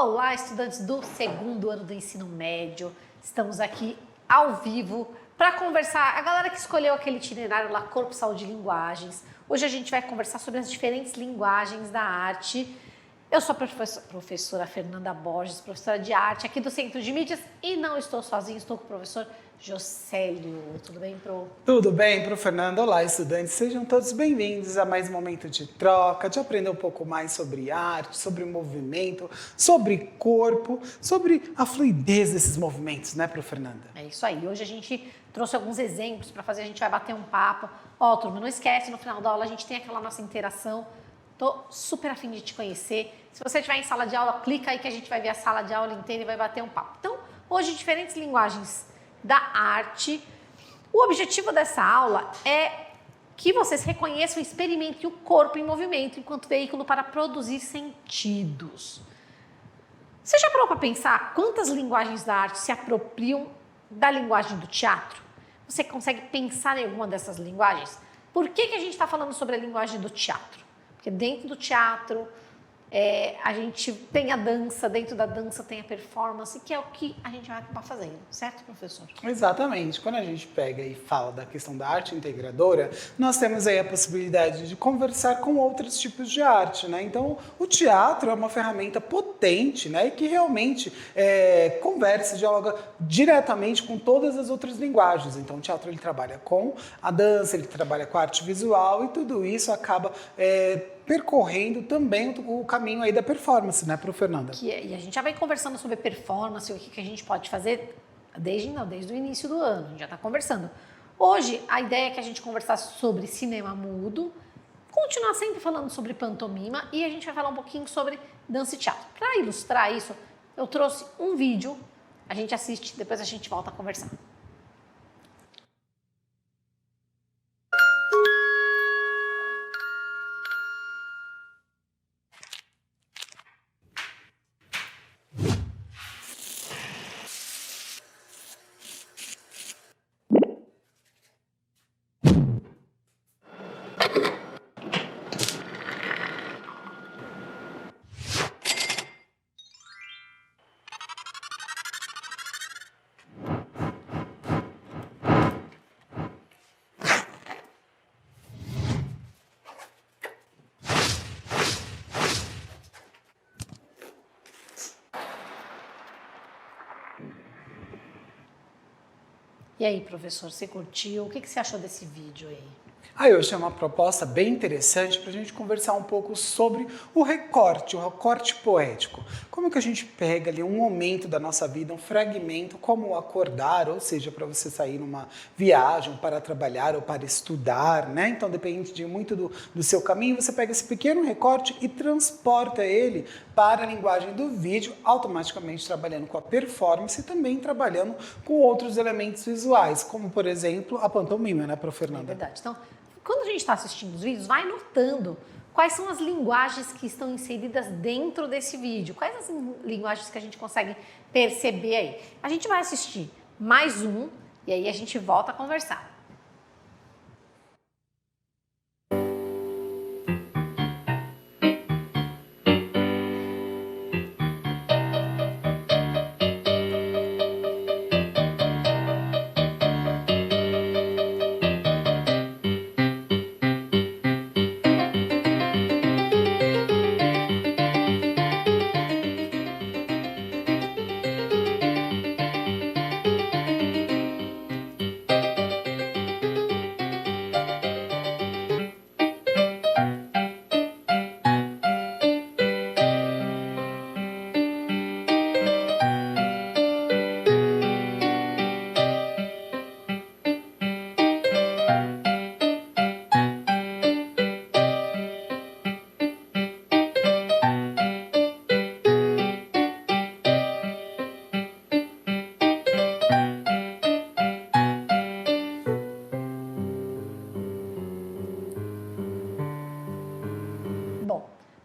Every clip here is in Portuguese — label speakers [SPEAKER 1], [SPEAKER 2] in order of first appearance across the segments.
[SPEAKER 1] Olá, estudantes do segundo ano do ensino médio. Estamos aqui ao vivo para conversar. A galera que escolheu aquele itinerário lá, Corpo, Saúde e Linguagens. Hoje a gente vai conversar sobre as diferentes linguagens da arte. Eu sou a professora Fernanda Borges, professora de arte aqui do Centro de Mídias e não estou sozinha, estou com o professor Jocélio. Tudo bem, Pro?
[SPEAKER 2] Tudo bem, Pro Fernanda? Olá, estudantes. Sejam todos bem-vindos a mais um momento de troca, de aprender um pouco mais sobre arte, sobre movimento, sobre corpo, sobre a fluidez desses movimentos, né, Pro Fernanda?
[SPEAKER 1] É isso aí. Hoje a gente trouxe alguns exemplos para fazer, a gente vai bater um papo. Ó, turma, não esquece, no final da aula a gente tem aquela nossa interação. Tô super afim de te conhecer. Se você estiver em sala de aula, clica aí que a gente vai ver a sala de aula inteira e vai bater um papo. Então, hoje, diferentes linguagens da arte. O objetivo dessa aula é que vocês reconheçam e experimentem o corpo em movimento enquanto veículo para produzir sentidos. Você já parou para pensar quantas linguagens da arte se apropriam da linguagem do teatro? Você consegue pensar em alguma dessas linguagens? Por que a gente está falando sobre a linguagem do teatro? Porque dentro do teatro a gente tem a dança, dentro da dança tem a performance, que é o que a gente vai acabar fazendo, certo, professor?
[SPEAKER 2] Exatamente. Quando a gente pega e fala da questão da arte integradora, nós temos aí a possibilidade de conversar com outros tipos de arte, né? Então, o teatro é uma ferramenta potente, né? E que realmente conversa, dialoga diretamente com todas as outras linguagens. Então, o teatro ele trabalha com a dança, ele trabalha com a arte visual e tudo isso acaba percorrendo também o caminho aí da performance, né, Pro Fernanda?
[SPEAKER 1] E a gente já vai conversando sobre performance, o que a gente pode fazer desde o início do ano, a gente já está conversando. Hoje, a ideia é que a gente conversasse sobre cinema mudo, continuar sempre falando sobre pantomima e a gente vai falar um pouquinho sobre dança e teatro. Para ilustrar isso, eu trouxe um vídeo, a gente assiste, depois a gente volta a conversar. E aí, professor, você curtiu? O que você achou desse vídeo aí?
[SPEAKER 2] Eu achei uma proposta bem interessante para a gente conversar um pouco sobre o recorte poético. Como que a gente pega ali um momento da nossa vida, um fragmento, como acordar, ou seja, para você sair numa viagem, para trabalhar ou para estudar, né? Então depende muito do seu caminho, você pega esse pequeno recorte e transporta ele para a linguagem do vídeo, automaticamente trabalhando com a performance e também trabalhando com outros elementos visuais, como por exemplo a pantomima, né, Pro Fernanda?
[SPEAKER 1] É verdade. Então, quando a gente está assistindo os vídeos, vai notando quais são as linguagens que estão inseridas dentro desse vídeo, quais as linguagens que a gente consegue perceber aí. A gente vai assistir mais um e aí a gente volta a conversar.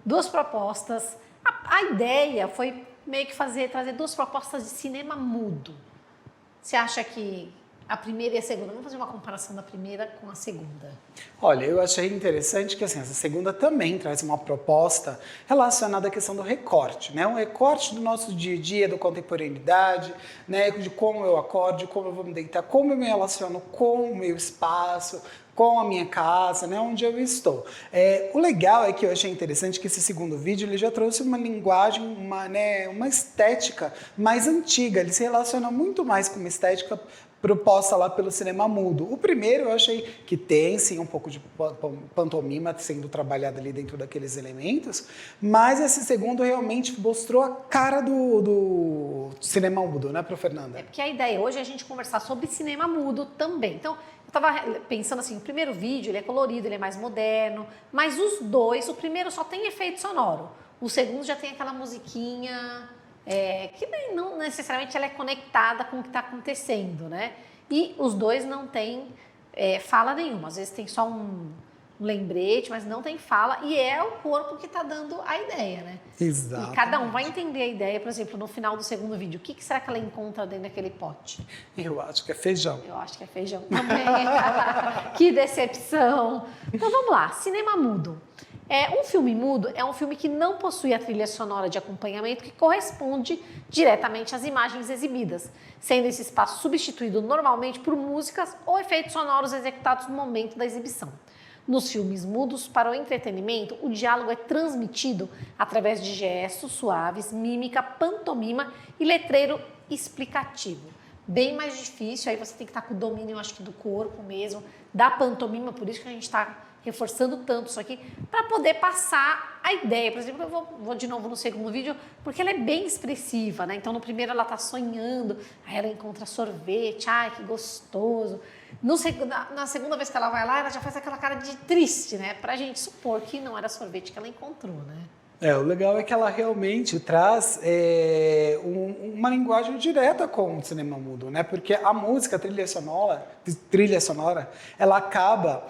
[SPEAKER 1] Duas propostas. A ideia foi meio que trazer duas propostas de cinema mudo. Você acha que a primeira e a segunda. Vamos fazer uma comparação da primeira com a segunda.
[SPEAKER 2] Olha, eu achei interessante que assim, essa segunda também traz uma proposta relacionada à questão do recorte, né? Um recorte do nosso dia a dia, da contemporaneidade, né? De como eu acordo, de como eu vou me deitar, como eu me relaciono com o meu espaço, com a minha casa, né, onde eu estou. O legal é que eu achei interessante que esse segundo vídeo ele já trouxe uma linguagem, uma estética mais antiga. Ele se relaciona muito mais com uma estética proposta lá pelo cinema mudo. O primeiro eu achei que tem sim um pouco de pantomima sendo trabalhada ali dentro daqueles elementos, mas esse segundo realmente mostrou a cara do cinema mudo, né, pro Fernanda?
[SPEAKER 1] É porque a ideia hoje é a gente conversar sobre cinema mudo também. Então, eu estava pensando assim, o primeiro vídeo ele é colorido, ele é mais moderno, mas os dois, o primeiro só tem efeito sonoro, o segundo já tem aquela musiquinha que não necessariamente ela é conectada com o que está acontecendo, né? E os dois não têm fala nenhuma, às vezes tem só um lembrete, mas não tem fala, e é o corpo que está dando a ideia, né?
[SPEAKER 2] Exato.
[SPEAKER 1] E cada um vai entender a ideia, por exemplo, no final do segundo vídeo, o que será que ela encontra dentro daquele pote?
[SPEAKER 2] Eu acho que é feijão.
[SPEAKER 1] Eu acho que é feijão também. Que decepção. Então vamos lá, cinema mudo. Um filme mudo é um filme que não possui a trilha sonora de acompanhamento que corresponde diretamente às imagens exibidas, sendo esse espaço substituído normalmente por músicas ou efeitos sonoros executados no momento da exibição. Nos filmes mudos, para o entretenimento, o diálogo é transmitido através de gestos suaves, mímica, pantomima e letreiro explicativo. Bem mais difícil, aí você tem que estar com o domínio, eu acho que do corpo mesmo, da pantomima, por isso que a gente está reforçando tanto isso aqui, para poder passar a ideia. Por exemplo, eu vou de novo no segundo vídeo, porque ela é bem expressiva, né? Então, no primeiro ela está sonhando, aí ela encontra sorvete, ai, que gostoso. Na segunda vez que ela vai lá, ela já faz aquela cara de triste, né? Pra gente supor que não era sorvete que ela encontrou, né?
[SPEAKER 2] O legal é que ela realmente traz uma linguagem direta com o cinema mudo, né? Porque a música, a trilha sonora, ela acaba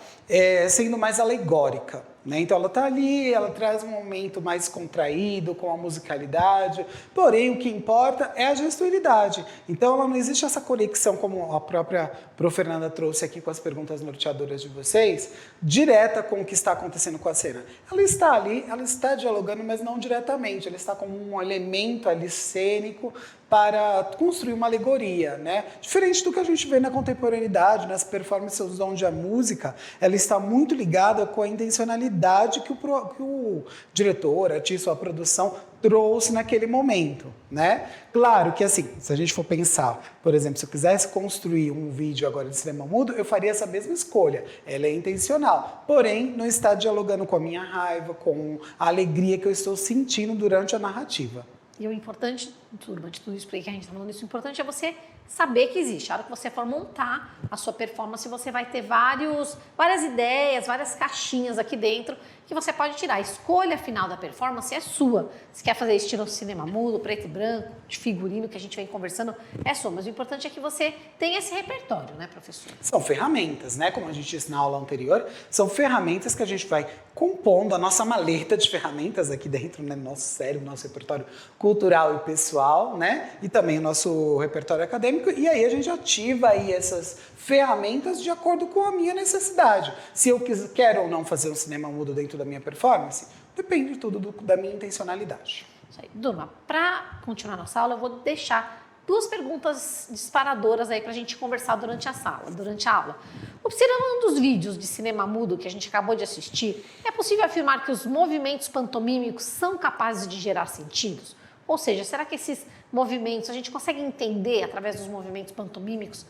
[SPEAKER 2] sendo mais alegórica, né? Então ela está ali, ela traz um momento mais contraído com a musicalidade, porém o que importa é a gestualidade. Então ela não existe essa conexão, como a própria Prof. Fernanda trouxe aqui com as perguntas norteadoras de vocês, direta com o que está acontecendo com a cena. Ela está ali, ela está dialogando, mas não diretamente, ela está como um elemento ali cênico para construir uma alegoria, né? Diferente do que a gente vê na contemporaneidade, nas performances onde a música ela está muito ligada com a intencionalidade que o diretor, a artista ou a produção trouxe naquele momento, né? Claro que assim, se a gente for pensar, por exemplo, se eu quisesse construir um vídeo agora de cinema mudo, eu faria essa mesma escolha. Ela é intencional, porém não está dialogando com a minha raiva, com a alegria que eu estou sentindo durante a narrativa.
[SPEAKER 1] E o importante, turma, de tudo isso que a gente está falando, isso, o importante é você saber que existe. A hora que você for montar a sua performance, você vai ter várias ideias, várias caixinhas aqui dentro que você pode tirar. A escolha final da performance é sua. Se quer fazer estilo cinema mudo, preto e branco, de figurino, que a gente vem conversando, é sua. Mas o importante é que você tenha esse repertório, né, professor?
[SPEAKER 2] São ferramentas, né? Como a gente disse na aula anterior, são ferramentas que a gente vai compondo a nossa maleta de ferramentas aqui dentro, né? Nosso cérebro, nosso repertório cultural e pessoal, né? E também o nosso repertório acadêmico. E aí a gente ativa aí essas ferramentas de acordo com a minha necessidade. Se eu quero ou não fazer um cinema mudo dentro da minha performance, depende tudo da minha intencionalidade.
[SPEAKER 1] Isso aí. Durma, para continuar nossa aula, eu vou deixar 2 perguntas disparadoras aí para a gente conversar durante a aula. Observando um dos vídeos de cinema mudo que a gente acabou de assistir, é possível afirmar que os movimentos pantomímicos são capazes de gerar sentidos? Ou seja, será que esses movimentos, a gente consegue entender através dos movimentos pantomímicos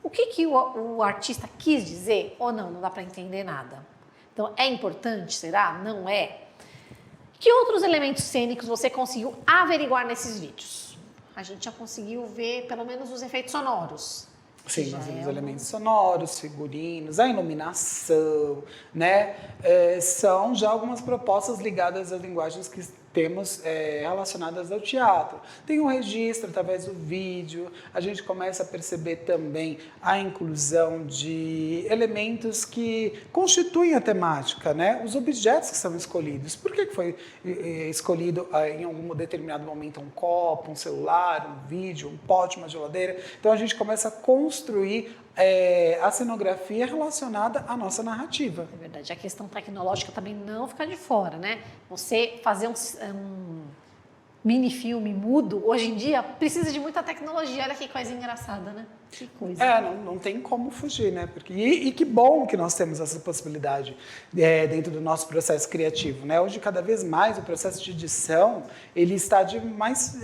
[SPEAKER 1] o que o artista quis dizer ou não? Não dá para entender nada. Então, é importante, será? Não é? Que outros elementos cênicos você conseguiu averiguar nesses vídeos? A gente já conseguiu ver pelo menos os efeitos sonoros.
[SPEAKER 2] Sim, nós temos elementos sonoros, figurinos, a iluminação, né? São já algumas propostas ligadas às linguagens que temos relacionadas ao teatro. Tem um registro através do vídeo, a gente começa a perceber também a inclusão de elementos que constituem a temática, né? Os objetos que são escolhidos. Por que foi escolhido em algum determinado momento um copo, um celular, um vídeo, um pote, uma geladeira? Então a gente começa a construir a cenografia relacionada à nossa narrativa.
[SPEAKER 1] É verdade, a questão tecnológica também não fica de fora, né? Você fazer um mini-filme mudo, hoje em dia, precisa de muita tecnologia. Olha que coisa engraçada, né? Que coisa.
[SPEAKER 2] Não tem como fugir, né? Porque, e que bom que nós temos essa possibilidade dentro do nosso processo criativo, né? Hoje, cada vez mais, o processo de edição, ele está de mais...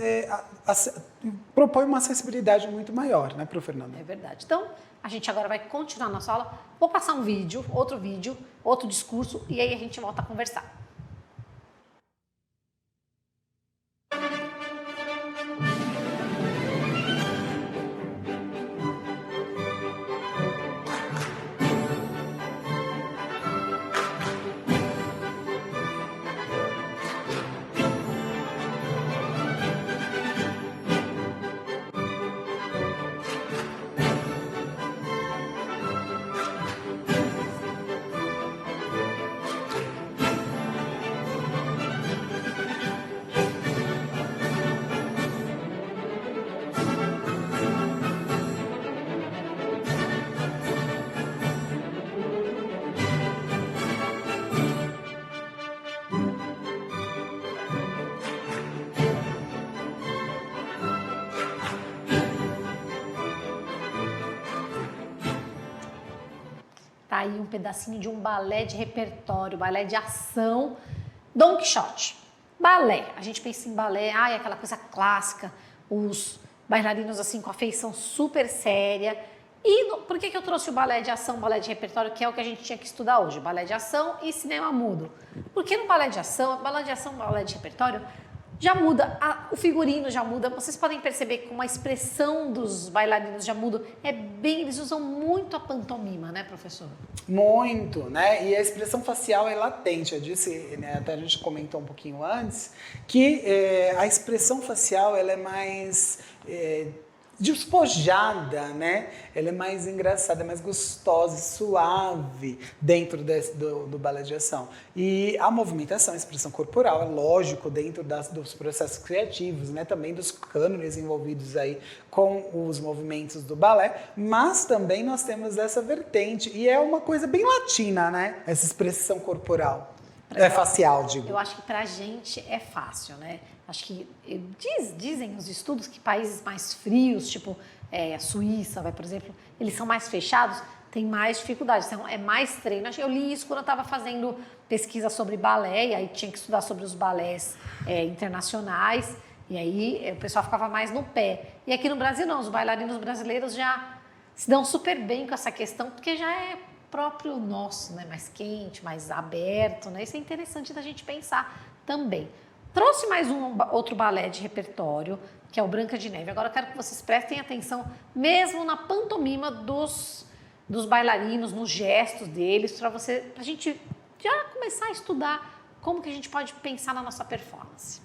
[SPEAKER 2] propõe uma acessibilidade muito maior, né, pro Fernando?
[SPEAKER 1] É verdade. Então, a gente agora vai continuar a nossa aula. Vou passar um vídeo, outro discurso, e aí a gente volta a conversar. Tá aí um pedacinho de um balé de repertório, balé de ação, Don Quixote. Balé, a gente pensa em balé, aquela coisa clássica, os bailarinos assim com a feição super séria. E por que eu trouxe o balé de ação, balé de repertório, que é o que a gente tinha que estudar hoje, balé de ação e cinema mudo? Porque no balé de ação, balé de repertório, já muda, o figurino já muda, vocês podem perceber como a expressão dos bailarinos já muda, eles usam muito a pantomima, né, professor?
[SPEAKER 2] Muito, né? E a expressão facial é latente, eu disse, né, até a gente comentou um pouquinho antes, que a expressão facial ela é mais despojada, né? Ela é mais engraçada, é mais gostosa e suave dentro do balé de ação. E a movimentação, a expressão corporal, é lógico, dentro dos processos criativos, né? Também dos cânones envolvidos aí com os movimentos do balé, mas também nós temos essa vertente, e é uma coisa bem latina, né? Essa expressão corporal. Facial, digo.
[SPEAKER 1] Eu acho que pra gente é fácil, né? Acho que dizem os estudos que países mais frios, tipo a Suíça, por exemplo, eles são mais fechados, tem mais dificuldade, então é mais treino. Eu li isso quando eu estava fazendo pesquisa sobre balé, e aí tinha que estudar sobre os balés internacionais, e aí o pessoal ficava mais no pé. E aqui no Brasil não, os bailarinos brasileiros já se dão super bem com essa questão, porque já é próprio nosso, né? Mais quente, mais aberto, né? Isso é interessante da gente pensar também. Trouxe mais outro balé de repertório, que é o Branca de Neve. Agora eu quero que vocês prestem atenção mesmo na pantomima dos bailarinos, nos gestos deles, pra gente já começar a estudar como que a gente pode pensar na nossa performance.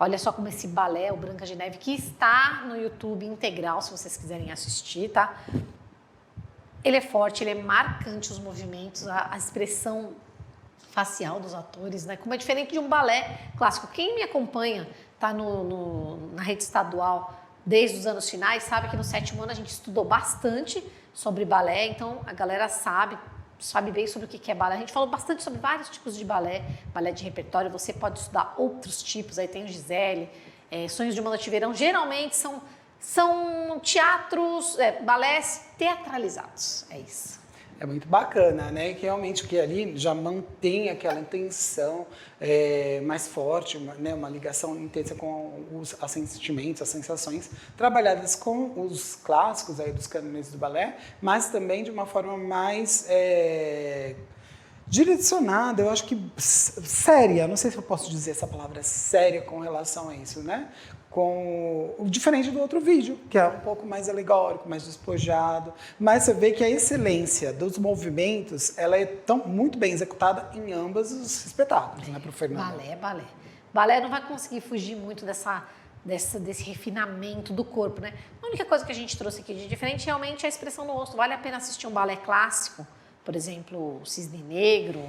[SPEAKER 1] Olha só como esse balé, o Branca de Neve, que está no YouTube integral, se vocês quiserem assistir, tá? Ele é forte, ele é marcante os movimentos, a expressão facial dos atores, né? Como é diferente de um balé clássico. Quem me acompanha, tá na rede estadual desde os anos finais, sabe que no 7º ano a gente estudou bastante sobre balé, então a galera sabe bem sobre o que é balé. A gente falou bastante sobre vários tipos de balé de repertório, você pode estudar outros tipos, aí tem o Gisele, Sonhos de uma Noite de Verão, geralmente são teatros, balés teatralizados, é isso.
[SPEAKER 2] É muito bacana, né? Que realmente que ali já mantém aquela intenção mais forte, uma ligação intensa com os sentimentos, as sensações, trabalhadas com os clássicos aí dos cânones do balé, mas também de uma forma mais direcionada, eu acho que séria, não sei se eu posso dizer essa palavra séria com relação a isso, né? Diferente do outro vídeo, que é um pouco mais alegórico, mais despojado, mas você vê que a excelência dos movimentos, ela é muito bem executada em ambos os espetáculos, né, pro Fernando?
[SPEAKER 1] Balé. Balé não vai conseguir fugir muito desse refinamento do corpo, né? A única coisa que a gente trouxe aqui de diferente realmente é a expressão no rosto. Vale a pena assistir um balé clássico, por exemplo, o Cisne Negro,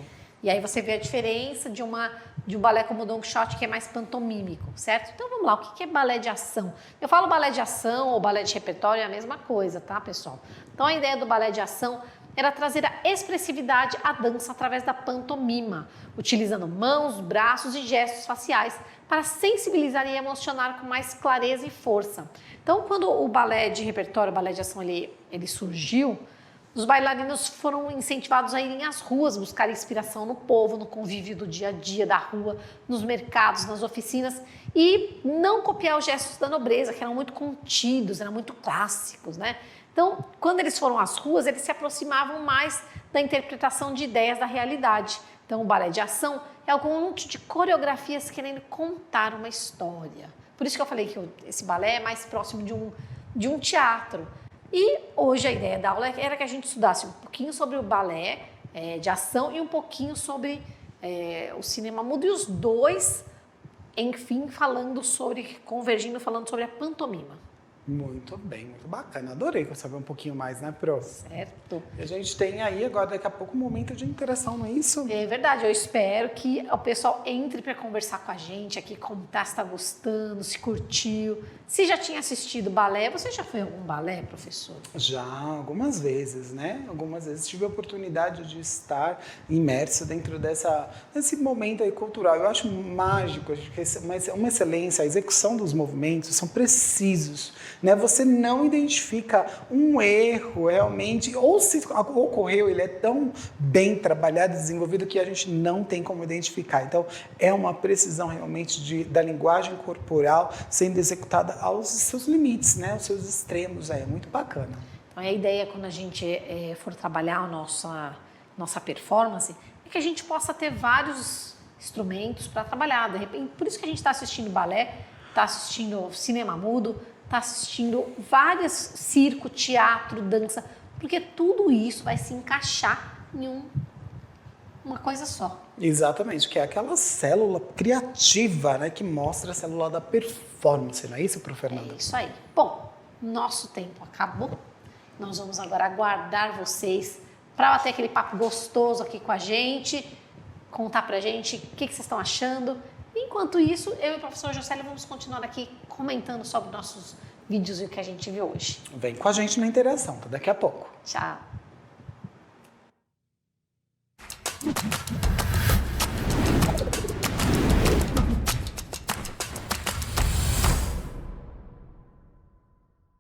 [SPEAKER 1] e aí você vê a diferença de um balé como o Don Quixote, que é mais pantomímico, certo? Então vamos lá, o que é balé de ação? Eu falo balé de ação ou balé de repertório é a mesma coisa, tá, pessoal? Então a ideia do balé de ação era trazer a expressividade à dança através da pantomima, utilizando mãos, braços e gestos faciais para sensibilizar e emocionar com mais clareza e força. Então quando o balé de repertório, o balé de ação, ele surgiu, os bailarinos foram incentivados a irem às ruas buscar inspiração no povo, no convívio do dia a dia da rua, nos mercados, nas oficinas e não copiar os gestos da nobreza, que eram muito contidos, eram muito clássicos, né? Então, quando eles foram às ruas, eles se aproximavam mais da interpretação de ideias da realidade. Então, o balé de ação é um conjunto de coreografias querendo contar uma história. Por isso que eu falei que esse balé é mais próximo de um teatro. E hoje a ideia da aula era que a gente estudasse um pouquinho sobre o balé de ação e um pouquinho sobre o cinema mudo, e os dois, enfim, convergindo, falando sobre a pantomima.
[SPEAKER 2] Muito bem, muito bacana. Adorei saber um pouquinho mais, né, Pro?
[SPEAKER 1] Certo.
[SPEAKER 2] E a gente tem aí agora, daqui a pouco, um momento de interação, não é isso?
[SPEAKER 1] É verdade, eu espero que o pessoal entre para conversar com a gente aqui, contar se está gostando, se curtiu. Se já tinha assistido balé, você já foi a algum balé, professor?
[SPEAKER 2] Já, algumas vezes, né? Algumas vezes tive a oportunidade de estar imerso dentro desse momento aí cultural. Eu acho mágico, uma excelência, a execução dos movimentos são precisos, né? Você não identifica um erro realmente, ou se ocorreu, ele é tão bem trabalhado e desenvolvido que a gente não tem como identificar. Então, é uma precisão realmente da linguagem corporal sendo executada aos seus limites, né? Aos seus extremos, é muito bacana.
[SPEAKER 1] Então, a ideia, quando a gente for trabalhar a nossa performance, é que a gente possa ter vários instrumentos para trabalhar. De repente, por isso que a gente está assistindo balé, está assistindo cinema mudo, está assistindo vários circo, teatro, dança, porque tudo isso vai se encaixar em uma coisa só.
[SPEAKER 2] Exatamente, que é aquela célula criativa, né, que mostra a célula da performance, não é isso, Prof. Fernando?
[SPEAKER 1] É isso aí. Bom, nosso tempo acabou. Nós vamos agora aguardar vocês para bater aquele papo gostoso aqui com a gente, contar pra gente o que vocês estão achando. Enquanto isso, eu e o professor Josélio vamos continuar aqui comentando sobre nossos vídeos e o que a gente viu hoje.
[SPEAKER 2] Vem com a gente na interação, tá? Daqui a pouco.
[SPEAKER 1] Tchau.